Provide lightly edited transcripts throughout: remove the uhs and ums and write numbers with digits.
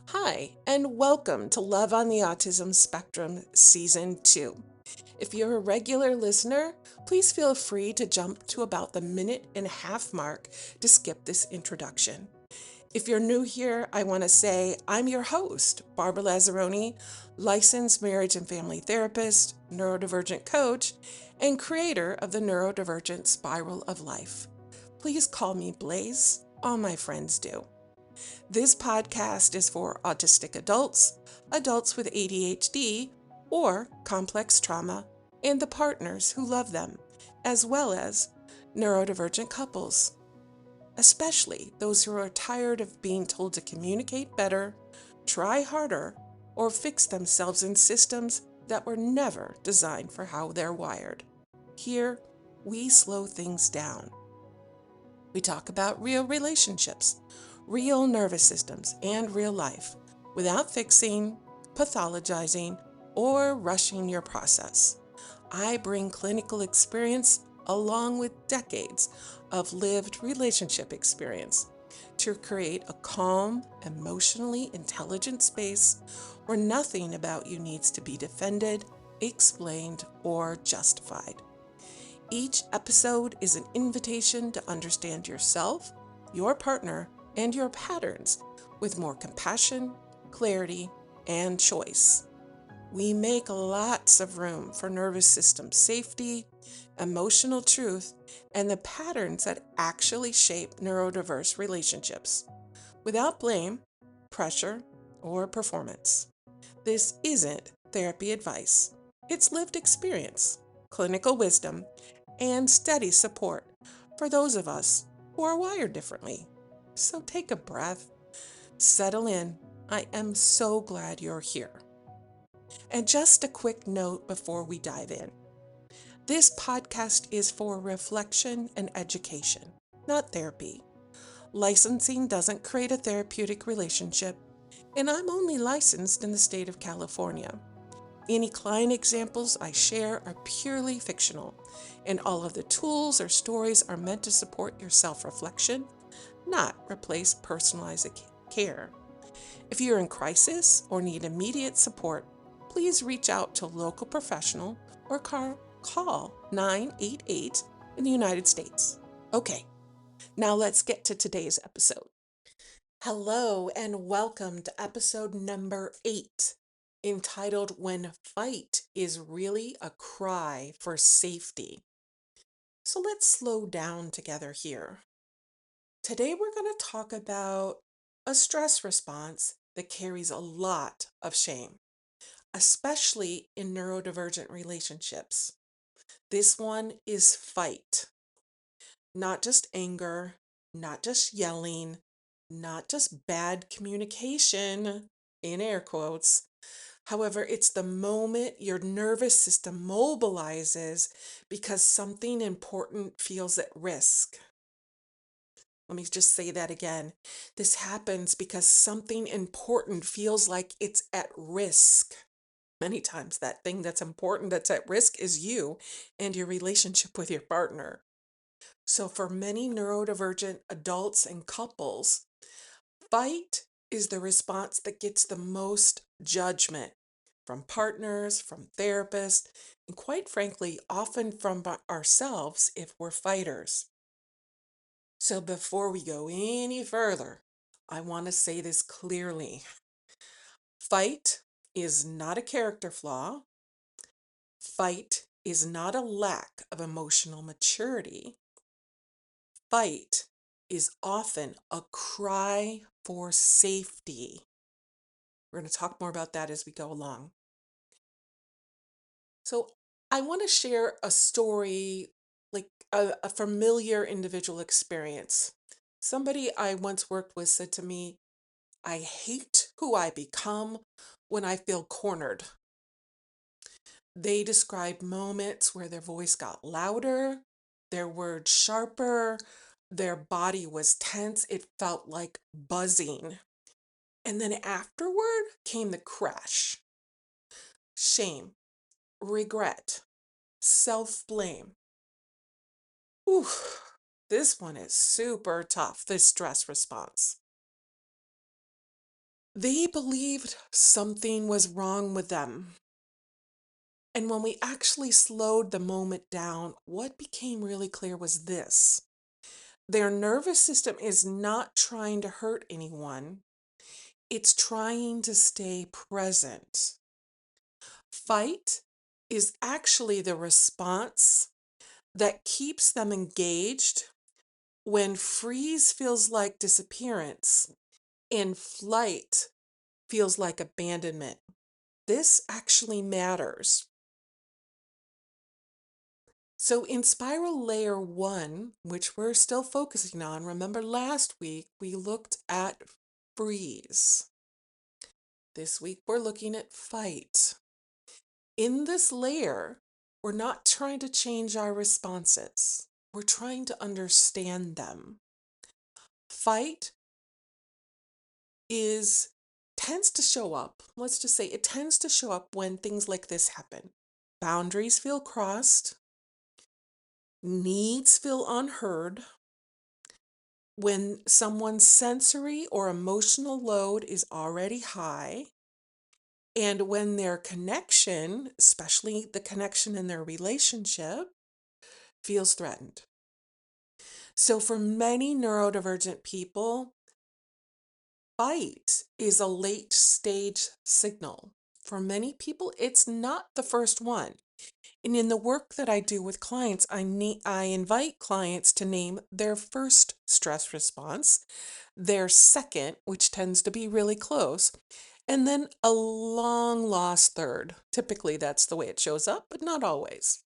Hi, and welcome to Love on the Autism Spectrum Season 2. If you're a regular listener, please feel free to jump to about the minute and a half mark to skip this introduction. If you're new here, I want to say I'm your host, Barbara Lazzaroni, licensed marriage and family therapist, neurodivergent coach, and creator of the Neurodivergent Spiral of Life. Please call me Blaze. All my friends do. This podcast is for autistic adults, adults with ADHD or complex trauma, and the partners who love them, as well as neurodivergent couples, especially those who are tired of being told to communicate better, try harder, or fix themselves in systems that were never designed for how they're wired. Here, we slow things down. We talk about real relationships, real nervous systems, and real life without fixing, pathologizing, or rushing your process. I bring clinical experience along with decades of lived relationship experience to create a calm, emotionally intelligent space where nothing about you needs to be defended, explained, or justified. Each episode is an invitation to understand yourself, your partner, and your patterns with more compassion, clarity, and choice. We make lots of room for nervous system safety, emotional truth, and the patterns that actually shape neurodiverse relationships without blame, pressure, or performance. This isn't therapy advice. It's lived experience, clinical wisdom, and steady support for those of us who are wired differently. So take a breath, settle in. I am so glad you're here. And just a quick note before we dive in. This podcast is for reflection and education, not therapy. Licensing doesn't create a therapeutic relationship, and I'm only licensed in the state of California. Any client examples I share are purely fictional, and all of the tools or stories are meant to support your self-reflection, not replace personalized care. If you're in crisis or need immediate support, please reach out to a local professional or call 988 in the United States. Okay, now let's get to today's episode. Hello and welcome to episode number 8, entitled When Fight is Really a Cry for Safety. So let's slow down together here. Today we're going to talk about a stress response that carries a lot of shame, especially in neurodivergent relationships. This one is fight, not just anger, not just yelling, not just bad communication, in air quotes. However, it's the moment your nervous system mobilizes because something important feels at risk. Let me just say that again. This happens because something important feels like it's at risk. Many times, that thing that's important that's at risk is you and your relationship with your partner. So, for many neurodivergent adults and couples, fight is the response that gets the most judgment from partners, from therapists, and quite frankly, often from ourselves if we're fighters. So before we go any further, I want to say this clearly. Fight is not a character flaw. Fight is not a lack of emotional maturity. Fight is often a cry for safety. We're going to talk more about that as we go along. So I want to share a story, like a familiar individual experience. Somebody I once worked with said to me, I hate who I become when I feel cornered. They described moments where their voice got louder, their words sharper, their body was tense. It felt like buzzing. And then afterward came the crash. Shame, regret, self-blame. Ooh, this one is super tough, this stress response. They believed something was wrong with them. And when we actually slowed the moment down, what became really clear was this: their nervous system is not trying to hurt anyone, it's trying to stay present. Fight is actually the response that keeps them engaged when freeze feels like disappearance and flight feels like abandonment. This actually matters. So in spiral layer 1, which we're still focusing on, remember last week we looked at freeze. This week we're looking at fight. In this layer, we're not trying to change our responses. We're trying to understand them. Fight is tends to show up. Let's just say it tends to show up when things like this happen. Boundaries feel crossed, needs feel unheard, when someone's sensory or emotional load is already high, and when their connection, especially the connection in their relationship, feels threatened. So for many neurodivergent people, fight is a late stage signal. For many people, it's not the first one. And in the work that I do with clients, I invite clients to name their first stress response, their second, which tends to be really close, and then a long lost third. Typically, that's the way it shows up, but not always.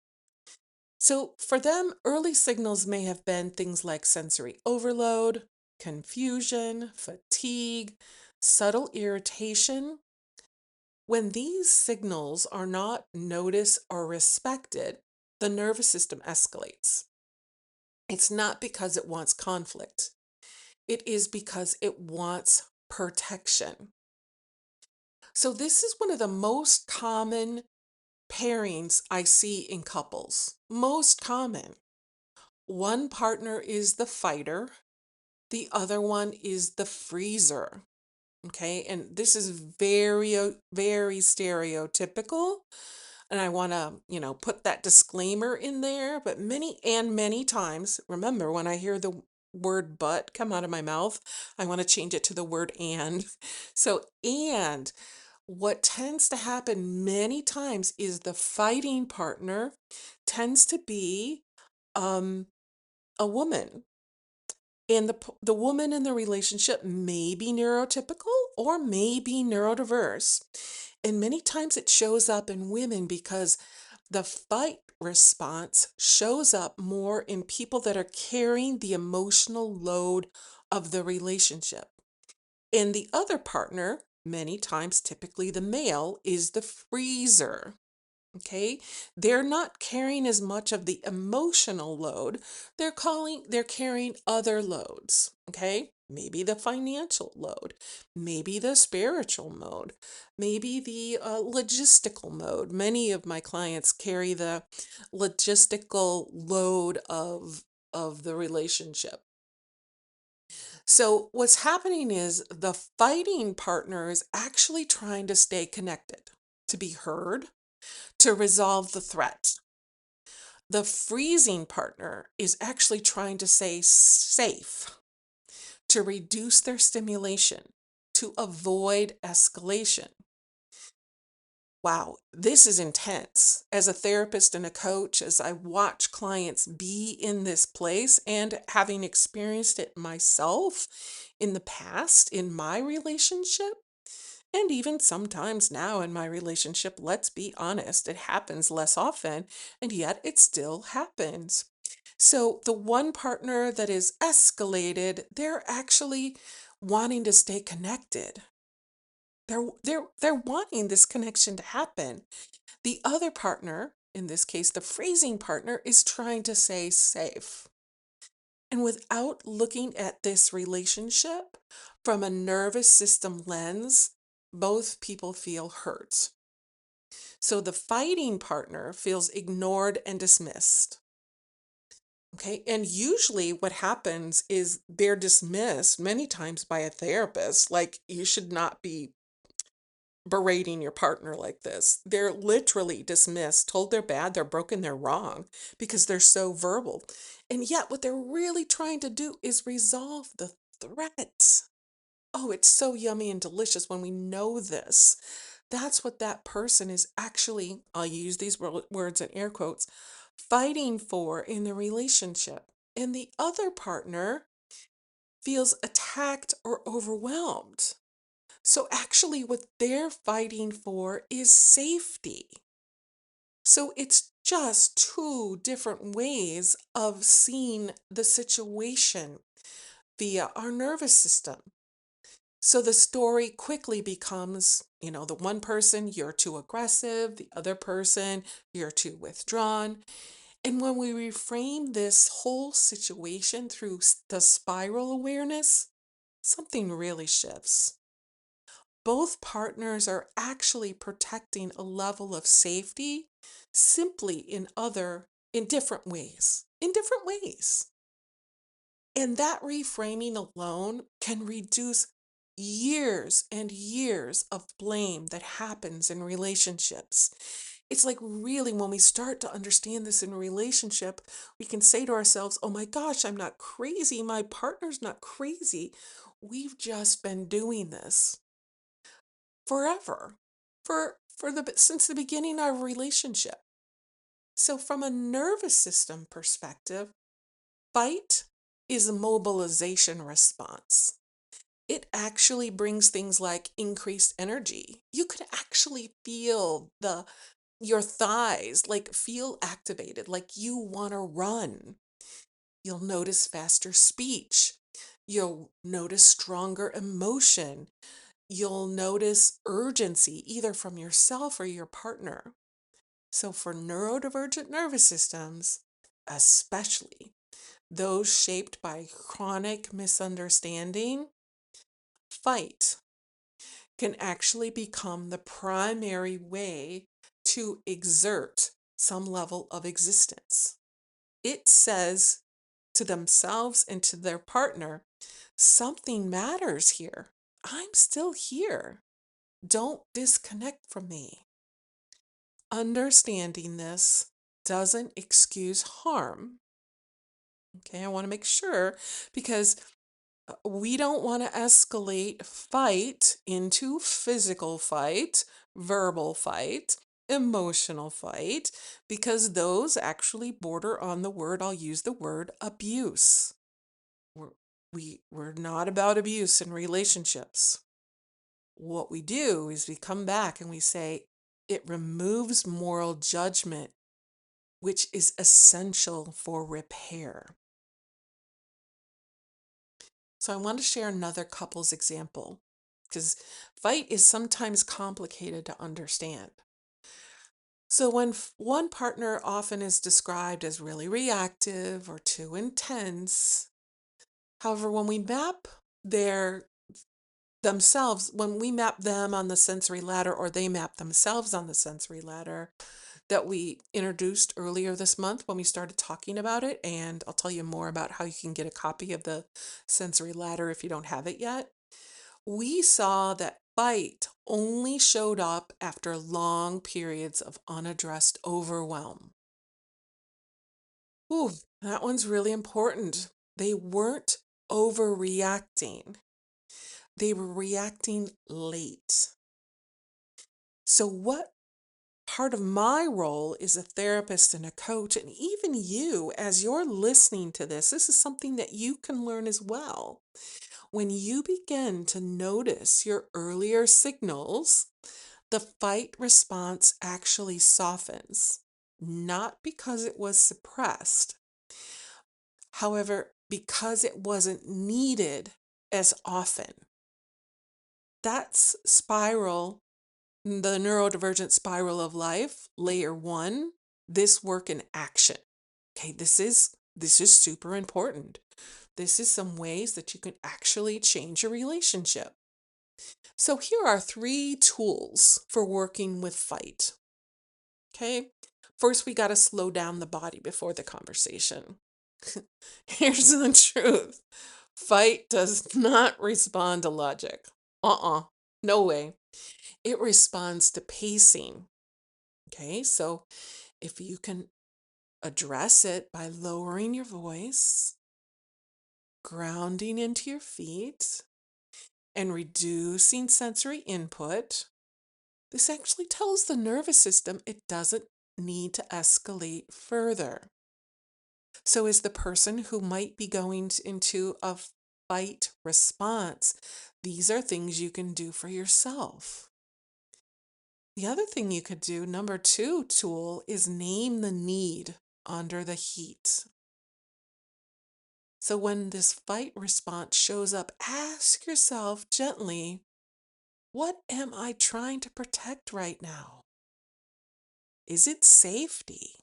So for them, early signals may have been things like sensory overload, confusion, fatigue, subtle irritation. When these signals are not noticed or respected, the nervous system escalates. It's not because it wants conflict. It is because it wants protection. So this is one of the most common pairings I see in couples. Most common. One partner is the fighter, the other one is the freezer. Okay, and this is very stereotypical. And I want to, put that disclaimer in there. But many times, remember, when I hear the word but come out of my mouth, I want to change it to the word and. So, and what tends to happen many times is the fighting partner tends to be um, a woman. And the woman in the relationship may be neurotypical or may be neurodiverse. And many times it shows up in women because the fight response shows up more in people that are carrying the emotional load of the relationship. And the other partner, many times, typically the male, is the freezer. Okay, they're not carrying as much of the emotional load. They're carrying other loads. Okay, maybe the financial load, maybe the spiritual mode, maybe the logistical mode. Many of my clients carry the logistical load of the relationship. So what's happening is the fighting partner is actually trying to stay connected, to be heard, to resolve the threat. The freezing partner is actually trying to stay safe, to reduce their stimulation, to avoid escalation. Wow, this is intense. As a therapist and a coach, as I watch clients be in this place and having experienced it myself in the past in my relationship, and even sometimes now in my relationship, let's be honest, it happens less often, and yet it still happens. So the one partner that is escalated, they're actually wanting to stay connected. They're wanting this connection to happen. The other partner, in this case, the freezing partner, is trying to stay safe. And without looking at this relationship from a nervous system lens, both people feel hurt. So the fighting partner feels ignored and dismissed. Okay. And usually what happens is they're dismissed many times by a therapist. Like, you should not be berating your partner like this. They're literally dismissed, told they're bad, they're broken, they're wrong because they're so verbal. And yet, what they're really trying to do is resolve the threat. Oh, it's so yummy and delicious when we know this. That's what that person is actually, I'll use these words in air quotes, fighting for in the relationship. And the other partner feels attacked or overwhelmed. So, actually, what they're fighting for is safety. So, it's just two different ways of seeing the situation via our nervous system. So, the story quickly becomes, the one person, you're too aggressive, the other person, you're too withdrawn. And when we reframe this whole situation through the spiral awareness, something really shifts. Both partners are actually protecting a level of safety simply in different ways. In different ways. And that reframing alone can reduce years and years of blame that happens in relationships. It's like, really, when we start to understand this in a relationship, we can say to ourselves, oh my gosh, I'm not crazy. My partner's not crazy. We've just been doing this forever, for the since the beginning of our relationship. So from a nervous system perspective, fight is a mobilization response. It actually brings things like increased energy. You could actually feel your thighs like feel activated, like you want to run. You'll notice faster speech. You'll notice stronger emotion. You'll notice urgency either from yourself or your partner. So, for neurodivergent nervous systems, especially those shaped by chronic misunderstanding, fight can actually become the primary way to exert some level of existence. It says to themselves and to their partner, something matters here. I'm still here. Don't disconnect from me. Understanding this doesn't excuse harm. Okay, I want to make sure because we don't want to escalate fight into physical fight, verbal fight, emotional fight, because those actually border on I'll use the word abuse. We're, we're not about abuse in relationships. What we do is we come back and we say, it removes moral judgment, which is essential for repair. So I want to share another couple's example because fight is sometimes complicated to understand. So when one partner often is described as really reactive or too intense, however, when we map their when we map them on the sensory ladder or they map themselves on the sensory ladder that we introduced earlier this month when we started talking about it, and I'll tell you more about how you can get a copy of the sensory ladder if you don't have it yet. We saw that fight only showed up after long periods of unaddressed overwhelm. Ooh, that one's really important. They weren't overreacting. They were reacting late. So, what part of my role is a therapist and a coach, and even you, as you're listening to this is something that you can learn as well. When you begin to notice your earlier signals, the fight response actually softens, not because it was suppressed, however, because it wasn't needed as often. That's the neurodivergent spiral of life, layer one, this work in action. Okay, this is super important. This is some ways that you can actually change your relationship. So here are 3 tools for working with fight. Okay? First, we got to slow down the body before the conversation. Here's the truth. Fight does not respond to logic. No way. It responds to pacing. Okay, so if you can address it by lowering your voice, grounding into your feet, and reducing sensory input, this actually tells the nervous system it doesn't need to escalate further. So, as the person who might be going into a fight response, these are things you can do for yourself. The other thing you could do, number two tool, is name the need under the heat. So when this fight response shows up, ask yourself gently, what am I trying to protect right now? Is it safety?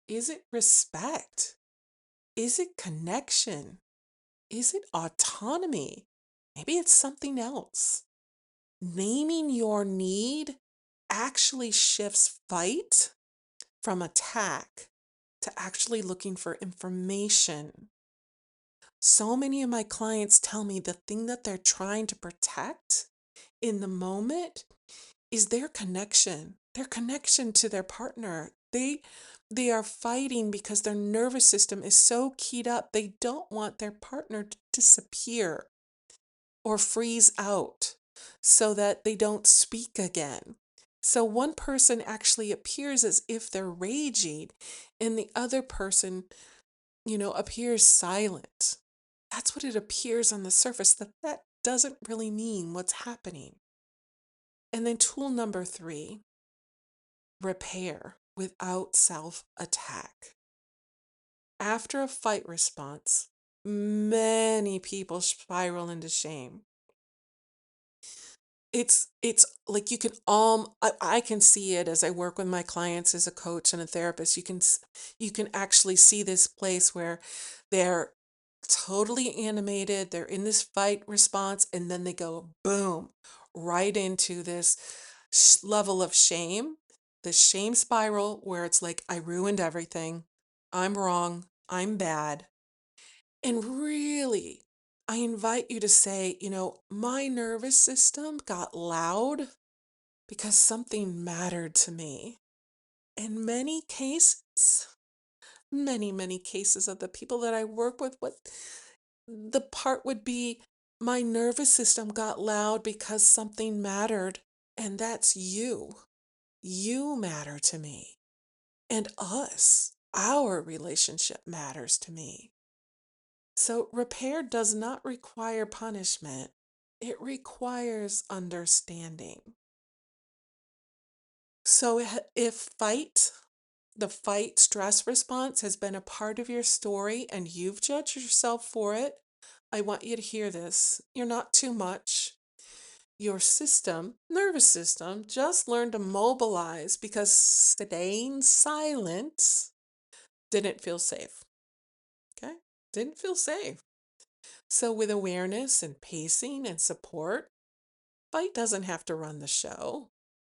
Is it respect? Is it connection? Is it autonomy? Maybe it's something else. Naming your need actually shifts fight from attack to actually looking for information. So many of my clients tell me the thing that they're trying to protect in the moment is their connection to their partner. They are fighting because their nervous system is so keyed up. They don't want their partner to disappear or freeze out so that they don't speak again. So one person actually appears as if they're raging and the other person, appears silent. That's what it appears on the surface, that doesn't really mean what's happening. And then tool number three, repair without self-attack. After a fight response, many people spiral into shame. It's like you can I can see it as I work with my clients as a coach and a therapist. You can actually see this place where they're totally animated, they're in this fight response, and then they go boom right into this level of shame, the shame spiral where it's like, I ruined everything, I'm wrong, I'm bad. And really, I invite you to say, my nervous system got loud because something mattered to me. In many cases of the people that I work with, what the part would be, my nervous system got loud because something mattered, and that's you. You matter to me, and our relationship matters to me. So, repair does not require punishment, it requires understanding. So, if the fight stress response has been a part of your story and you've judged yourself for it, I want you to hear this. You're not too much. Your nervous system, just learned to mobilize because staying silent didn't feel safe. Okay? Didn't feel safe. So, with awareness and pacing and support, fight doesn't have to run the show.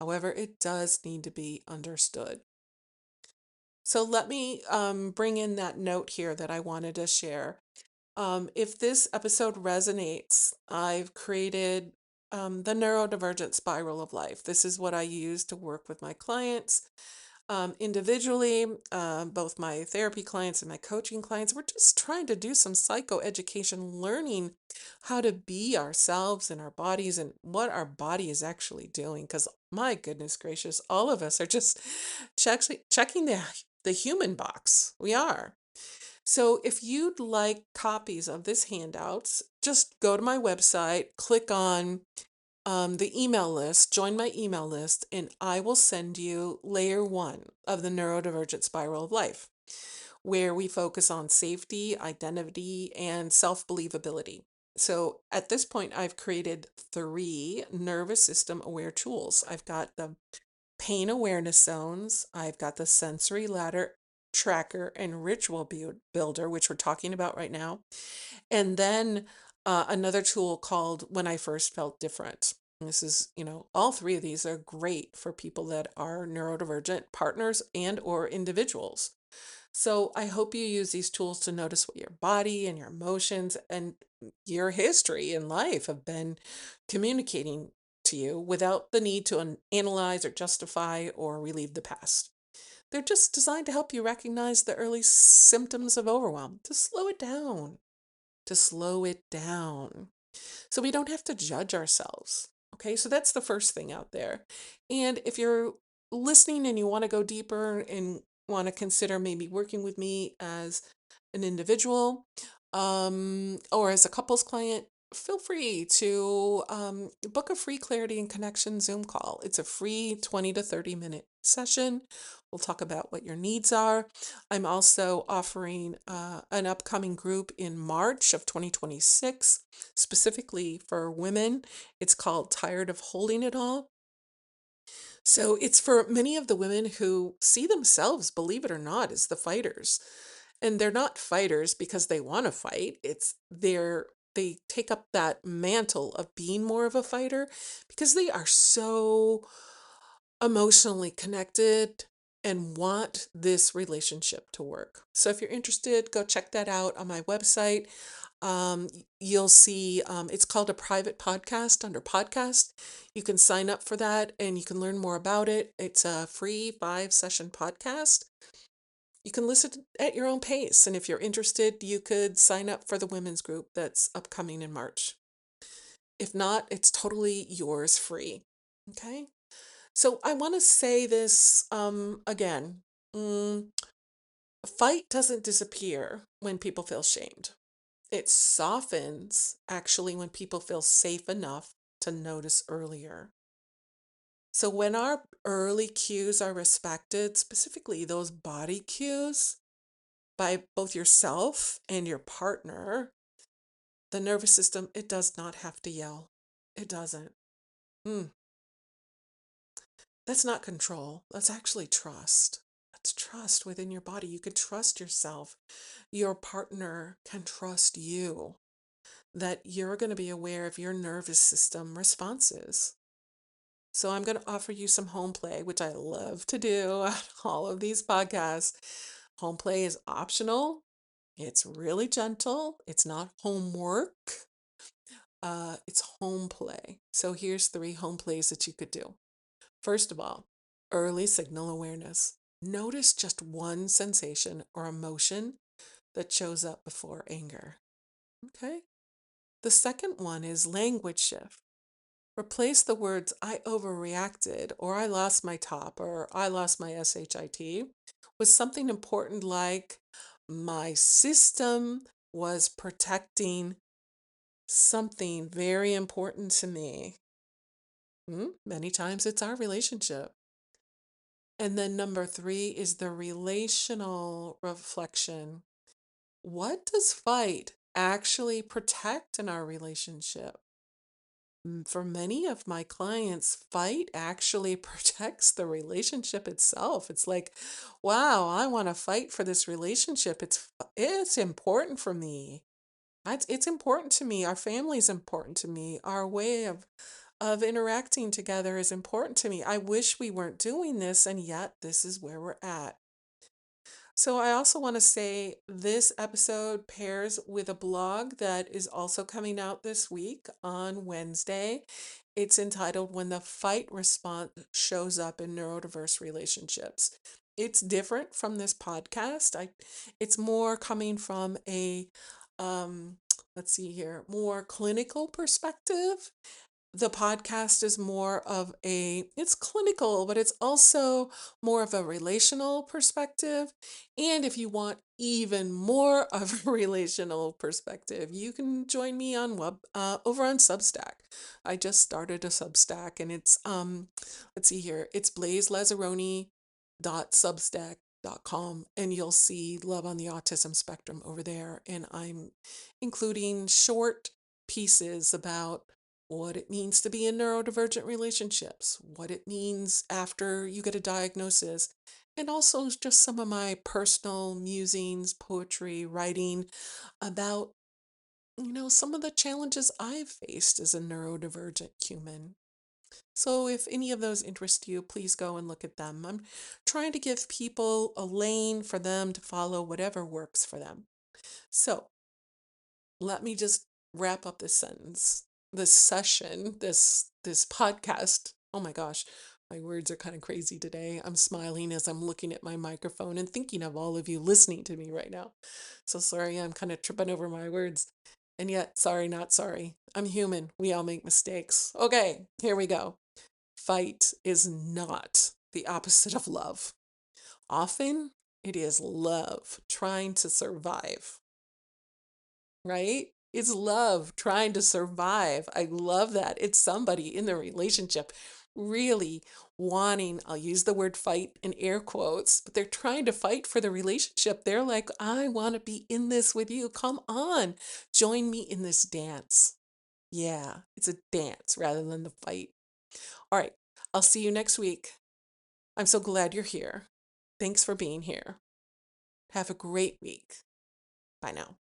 However, it does need to be understood. So, let me bring in that note here that I wanted to share. If this episode resonates, I've created the neurodivergent spiral of life. This is what I use to work with my clients individually, both my therapy clients and my coaching clients. We're just trying to do some psychoeducation, learning how to be ourselves and our bodies and what our body is actually doing. Because my goodness gracious, all of us are just checking the human box. We are. So if you'd like copies of this handouts, just go to my website, click on the email list, join my email list, and I will send you layer one of the neurodivergent spiral of life, where we focus on safety, identity, and self-believability. So at this point, I've created 3 nervous system aware tools. I've got the pain awareness zones, I've got the sensory ladder tracker and ritual builder, which we're talking about right now, and then another tool called When I First Felt Different. And this is, all 3 of these are great for people that are neurodivergent partners and or individuals. So I hope you use these tools to notice what your body and your emotions and your history in life have been communicating to you without the need to analyze or justify or relieve the past. They're just designed to help you recognize the early symptoms of overwhelm, to slow it down, to slow it down. So we don't have to judge ourselves. Okay, so that's the first thing out there. And if you're listening and you want to go deeper and want to consider maybe working with me as an individual or as a couples client, feel free to book a free clarity and connection Zoom call. It's a free 20 to 30-minute session. We'll talk about what your needs are. I'm also offering an upcoming group in March of 2026, specifically for women. It's called Tired of Holding It All. So it's for many of the women who see themselves, believe it or not, as the fighters. And they're not fighters because they want to fight. They take up that mantle of being more of a fighter because they are so emotionally connected and want this relationship to work. So if you're interested, go check that out on my website. You'll see it's called a private podcast under podcast. You can sign up for that and you can learn more about it. It's a free 5-session podcast. You can listen at your own pace. And if you're interested, you could sign up for the women's group that's upcoming in March. If not, it's totally yours free. Okay. So I want to say this again. Mm, Fight doesn't disappear when people feel shamed. It softens actually when people feel safe enough to notice earlier. So when our early cues are respected, specifically those body cues by both yourself and your partner, the nervous system, it does not have to yell. It doesn't. Mm, that's not control. That's actually trust. That's trust within your body. You can trust yourself. Your partner can trust you that you're going to be aware of your nervous system responses. So I'm going to offer you some home play, which I love to do on all of these podcasts. Home play is optional. It's really gentle. It's not homework. It's home play. So here's 3 home plays that you could do. First of all, early signal awareness. Notice just one sensation or emotion that shows up before anger. Okay. The second one is language shift. Replace the words I overreacted or I lost my top or I lost my SHIT with something important like my system was protecting something very important to me. Many times it's our relationship. And then number 3 is the relational reflection. What does fight actually protect in our relationship? For many of my clients, fight actually protects the relationship itself. It's like, wow, I want to fight for this relationship. It's important for me. It's important to me. Our family is important to me. Our way of interacting together is important to me. I wish we weren't doing this, and yet this is where we're at. So I also want to say this episode pairs with a blog that is also coming out this week on Wednesday. It's entitled When the Fight Response Shows Up in Neurodiverse Relationships. It's different from this podcast. It's more coming from a um let's see here, more clinical perspective. The podcast is more of it's clinical, but it's also more of a relational perspective. And if you want even more of a relational perspective, you can join me on over on Substack. I just started a Substack and it's let's see here, it's blazelazaroni.substack.com, and you'll see Love on the Autism Spectrum over there. And I'm including short pieces about what it means to be in neurodivergent relationships, what it means after you get a diagnosis, and also just some of my personal musings, poetry, writing about, some of the challenges I've faced as a neurodivergent human. So if any of those interest you, please go and look at them. I'm trying to give people a lane for them to follow whatever works for them. So let me just wrap up this sentence, this session, this podcast. Oh my gosh, my words are kind of crazy today. I'm smiling as I'm looking at my microphone and thinking of all of you listening to me right now. So sorry, I'm kind of tripping over my words. And yet, sorry, not sorry. I'm human. We all make mistakes. Okay, here we go. Fight is not the opposite of love. Often, it is love trying to survive, right? It's love trying to survive. I love that. It's somebody in the relationship really wanting, I'll use the word fight in air quotes, but they're trying to fight for the relationship. They're like, I want to be in this with you. Come on, join me in this dance. Yeah, it's a dance rather than the fight. All right, I'll see you next week. I'm so glad you're here. Thanks for being here. Have a great week. Bye now.